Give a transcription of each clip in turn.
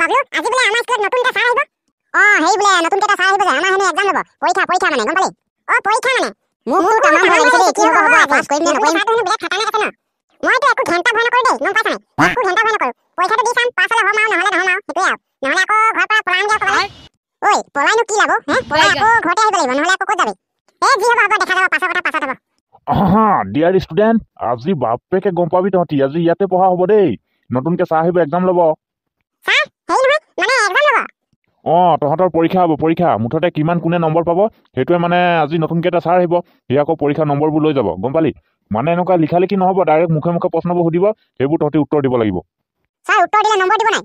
বাবলু আজি বলে আমাৰ স্কুলত নতুনটা ছাৰ আহিব হেই বলে নতুনটা ছাৰ আহিব যে আমাৰ হেনে এক্সাম ল'ব পৰীক্ষা মানে গম পালি পৰীক্ষা মানে মোৰ তামাম ভাল লাগিছে দেই কি হ'ব পাছ কৰিম নে নকৰিম ছাৰটো বেলেগ খাতা নাই আছে ন মইতো একো ঘণ্টা ভয় নকৰো দেই গম পাইছা নাই একো ঘণ্টা ভয় নকৰো পৰীক্ষাটো দি চাম পাছ হ'লে হ'ম আৰু নহ'লে নহ'ম আৰু সেইটোৱে আৰু নহ'লে আকৌ ঘৰৰ পৰা পলাম দিয়া ক'লে ঐ পলাইনো কি লাভ পলাই আকৌ ঘৰতে আহিব লাগিব নহ'লে আকৌ ক'ত যাবি যি হ'ব হ'ব দেখা যাব পাছৰ কথা পাছত হ'ব ডিয়াৰ ষ্টুডেণ্ট আজি বাপেকে গম পাবি তহঁতি আজি ইয়াতে পঢ়া হ'ব দেই নতুনকে ছাৰ আহিব এক্সাম ল'ব ছাৰ হেৰি নহয় মানে এক্সাম ল'ব তহঁতৰ পৰীক্ষা হ'ব পৰীক্ষা মুঠতে কিমান কোনে নম্বৰ পাব সেইটোৱে মানে আজি নতুনকৈ এটা ছাৰ আহিব সি আকৌ পৰীক্ষা নম্বৰবোৰ লৈ যাব গম পালি মানে এনেকুৱা লিখা লিখি নহ'ব ডাইৰেক্ট মুখে মুখে প্ৰশ্নবোৰ সুধিব সেইবোৰ তহঁতি উত্তৰ দিব লাগিব ছাৰ উত্তৰ দিলে নম্বৰ দিব নাই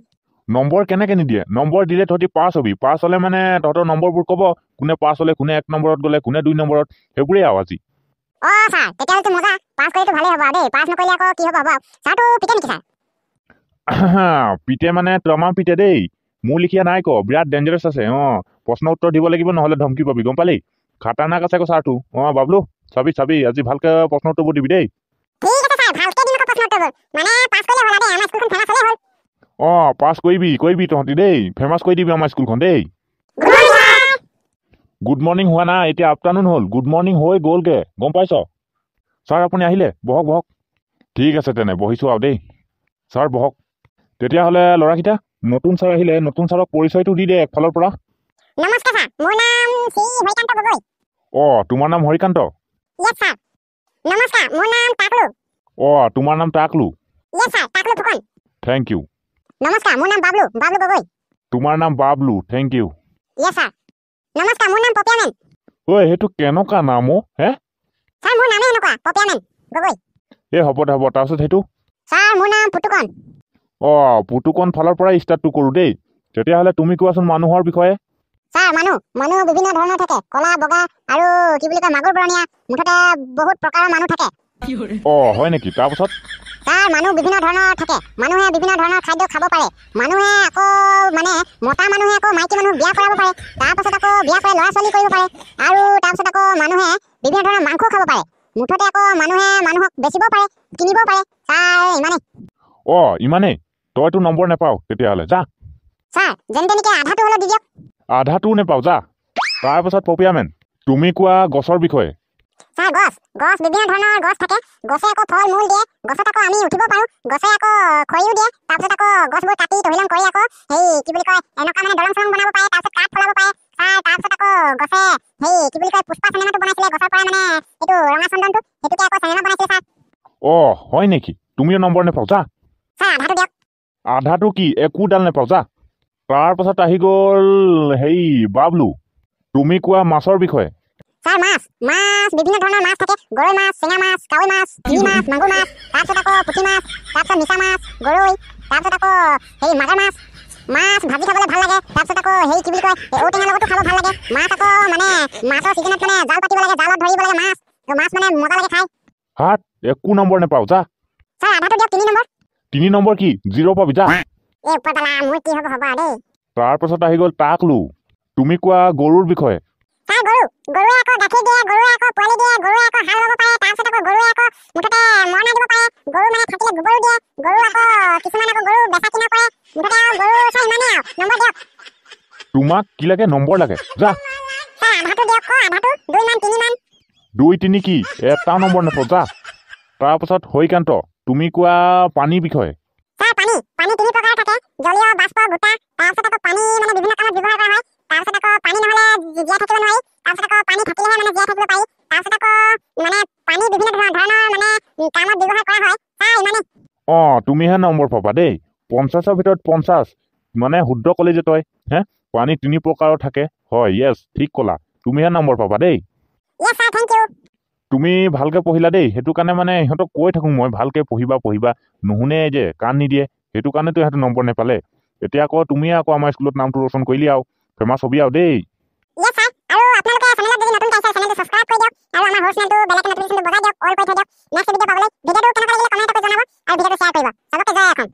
নম্বৰ কেনেকৈ নিদিয়ে নম্বৰ দিলে তহঁতি পাছ হ'বি পাছ হ'লে মানে তহঁতৰ নম্বৰবোৰ ক'ব কোনে পাছ হ'লে কোনে 1 নম্বৰত গ'লে কোনে 2 নম্বৰত সেইবোৰেই আৰু আজি ছাৰ তেতিয়াহ'লেতো মজা পাছ কৰিলেতো ভালেই হ'ব দেই পাছ নকৰিলে আকৌ কি হ'ব ছাৰটো পিতে নেকি ছাৰ পিতে মানে তমাম পিতে দেই মোৰ লিখীয়া নাই বিৰাট ডেঞ্জাৰাছ আছে প্ৰশ্ন উত্তৰ দিব লাগিব নহ'লে ধমকি পাবি গম পালি খাতাৰনাক আছে আকৌ ছাৰটো বাবলু চাবি আজি ভালকে প্ৰশ্ন উত্তৰবোৰ দিবি দেই ঠিক আছে ছাৰ ভালকে দিম আকৌ প্ৰশ্ন উত্তৰবোৰ মানে পাছ কৰিলে হ'ল দেই আমাৰ স্কুলখন ফেমাছ হ'লে হ'ল পাছ কৰিবি তহঁতি দেই ফেমাছ কৰি দিবি আমাৰ স্কুলখন দেই গুড মৰ্ণিং হোৱা নাই এতিয়া আফটাৰনুন হ'ল গুড মৰ্ণিং হৈ গ'লগে গম পাইছ ছাৰ আপুনি আহিলে বহক ঠিক আছে তেনে বহিছোঁ আৰু দেই ছাৰ বহক তেতিয়াহ'লে ল'ৰাকেইটা নতুন ছাৰ আহিলে নতুন ছাৰক পৰিচয়টো দি দে একফালৰ পৰা নমস্কাৰ ছাৰ মোৰ নাম শ্ৰী হৰিকান্ত গগৈ তোমাৰ নাম হৰিকান্ত ইয়েছ ছাৰ নমস্কাৰ মোৰ নাম টাকলু তোমাৰ নাম Taklu yes sir Taklu Phukan thank you নমস্কাৰ মোৰ নাম বাবলু গগৈ তোমাৰ নাম Bablu thank you yes sir নমস্কাৰ মোৰ নাম পপিয়ামেন সেইটো কেনেকুৱা নাম ছাৰ মোৰ নামে এনেকুৱা পপিয়ামেন গগৈ হ'ব তাৰপিছত সেইটো ছাৰ মোৰ নাম পুতুকন পুতুকন ফালৰ পৰাই ষ্টাৰ্টটো কৰোঁ দেই তেতিয়াহ'লে তুমি কোৱাচোন মানুহৰ বিষয়ে ছাৰ মানুহ বিভিন্ন ধৰণৰ থাকে কলা বগা আৰু কি বুলি কয় মাগুৰ বৰণীয়া মুঠতে বহুত প্ৰকাৰৰ মানুহ থাকে হয় নেকি তাৰপিছত ছাৰ মানুহ বিভিন্ন ধৰণৰ থাকে মানুহে বিভিন্ন ধৰণৰ খাদ্য খাব পাৰে মানুহে আকৌ মানে মতা মানুহে আকৌ মাইকী মানুহ বিয়া কৰাব পাৰে তাৰপাছত আকৌ বিয়া কৰি ল'ৰা ছোৱালী কৰিব পাৰে আৰু তাৰপিছত আকৌ মানুহে বিভিন্ন ধৰণৰ মাংস খাব পাৰে মুঠতে আকৌ মানুহে মানুহক বেচিব পাৰে কিনিব পাৰে ছাৰ ইমানেই তইতো নম্বৰ নেপাও তেতিয়াহ'লে যা ছাৰ যেন তেনেকে আধাটো হ'লেও দি দিয়ক আধাটোও নেপাও যা তাৰপাছত পপিয়ামেন তুমি কোৱা গছৰ বিষয়ে ছাৰ গছ বিভিন্ন ধৰণৰ গছ থাকে গছে আকৌ ফল মূল দিয়ে গছত আকৌ আমি উঠিব পাৰোঁ গছে আকৌ খৰিও দিয়ে তাৰপিছত আকৌ গছবোৰ কাটি তহিলং কৰি আকৌ কি বুলি কয় এনেকুৱা মানে দলং চলং বনাব পাৰে তাৰপিছত কাঠ ফলাব পাৰে ছাৰ তাৰপিছত আকৌ গছে কি বুলি কয় পুষ্পা চিনেমাটো বনাইছিলে গছৰ পৰা মানে এইটো ৰঙা চন্দনটো সেইটোকে আকৌ চিনেমা বনাইছিলে ছাৰ হয় নেকি তুমিও নম্বৰ নেপাও যা ছাৰ আধাটো দিয়ক আধাটো কি একোডাল নেপাও যা তাৰপাছত আহি গ'ল বাবলু তুমি কোৱা মাছৰ বিষয়ে ছাৰ মাছ বিভিন্ন ধৰণৰ মাছ থাকে গৰৈ মাছ চেঙা মাছ কাৱৈ মাছ শিঙি মাছ মাগুৰ মাছ তাৰপিছত আকৌ পুঠি মাছ তাৰপিছত মিছা মাছ গৰৈ তাৰপিছত আকৌ মাগুৰ মাছ ভাজি খাবলৈ ভাল লাগে তাৰপিছত আকৌ কি বুলি কয় ঔটেঙাৰ লগতো খাব ভাল লাগে মাছ আকৌ মানে মাছৰ ছিজনত মানে জাল পাতিব লাগে জালত ধৰিব লাগে মাছ মানে মজা লাগে খাই একো নম্বৰ নেপাও যা ছাৰ আধাটো দিয়ক 3 নম্বৰ 3 নম্বৰ কি 0 পাবি যা ওপৰতলা মোৰ কি হ'ব দেই তাৰপাছত আহি গ'ল টাকলু তুমি কোৱা গৰুৰ বিষয়ে ছাৰ গৰুৱে আকৌ গাখীৰ দিয়ে গৰুৱে আকৌ পোৱালি দিয়ে গৰুৱে আকৌ হাল ল'ব পাৰে তাৰপিছত আকৌ গৰুৱে আকৌ মুঠতে মৰণা দিব পাৰে গৰু মানে থাকিলে গোবৰো দিয়ে গৰু আকৌ কিছুমান আকৌ গৰু বেচা কিনা কৰে মুঠতে গৰু ছাৰ ইমানেই আৰু নম্বৰ দিয়ক তোমাক কি লাগে নম্বৰ লাগে যা ছাৰ আধাটো দিয়ক আধাটো 2 মান 3 মান 2 3 কি এটা নম্বৰ নেপাও যা তাৰপাছত হৰিকান্ত তুমি কোৱা পানীৰ বিষয়ে ছাৰ পানী 3 প্ৰকাৰৰ থাকে জলীয় বাষ্প গোটা তাৰপিছত আকৌ পানী মানে বিভিন্ন কামত ব্যৱহাৰ কৰা হয় তাৰপিছত আকৌ পানী নহ'লে জীয়াই থাকিব নোৱাৰি তাৰপিছত আকৌ পানী থাকিলেহে মানে জীয়াই থাকিব পাৰি তাৰপিছত আকৌ মানে পানী বিভিন্ন ধৰণৰ মানে কামত ব্যৱহাৰ কৰা হয় ছাৰ ইমানেই তুমিহে নম্বৰ পাবা দেই 50ৰ ভিতৰত 50 মানে শুদ্ধ ক'লি যে তই পানী 3 প্ৰকাৰৰ থাকে হয় য়েছ ঠিক ক'লা তুমিহে নম্বৰ পাবা দেই ইয়েছ ছাৰ থেংক ইউ তুমি ভালকে পঢ়িলা দেই সেইটো কাৰণে মানে ইহঁতক কৈ থাকোঁ মই ভালকে পঢ়িবা নুশুনে যে কাণ নিদিয়ে সেইটো কাৰণেতো ইহঁতে নম্বৰ নেপালে এতিয়া আকৌ তুমিয়ে আকৌ আমাৰ স্কুলত নামটো ৰোচন কৰিলি আৰু ফেমাছ হবি আৰু দেই ইয়েছ ছাৰ আৰু আপোনালোকে চেনেলত যদি নতুন চাইছে চেনেলটো সাবস্ক্ৰাইব কৰি দিয়ক আৰু আমাৰ হোষ্ট নেমটো বেল আইকন নটিফিকেশ্যনটো বজাই দিয়ক অল কৰি থৈ দিয়ক নেক্সট ভিডিঅ' পাবলৈ ভিডিঅ'টো কেনেকুৱা লাগিলে কমেণ্ট কৰি জনাব আৰু ভিডিঅ'টো শ্বেয়াৰ কৰিব চবকে জয় এখন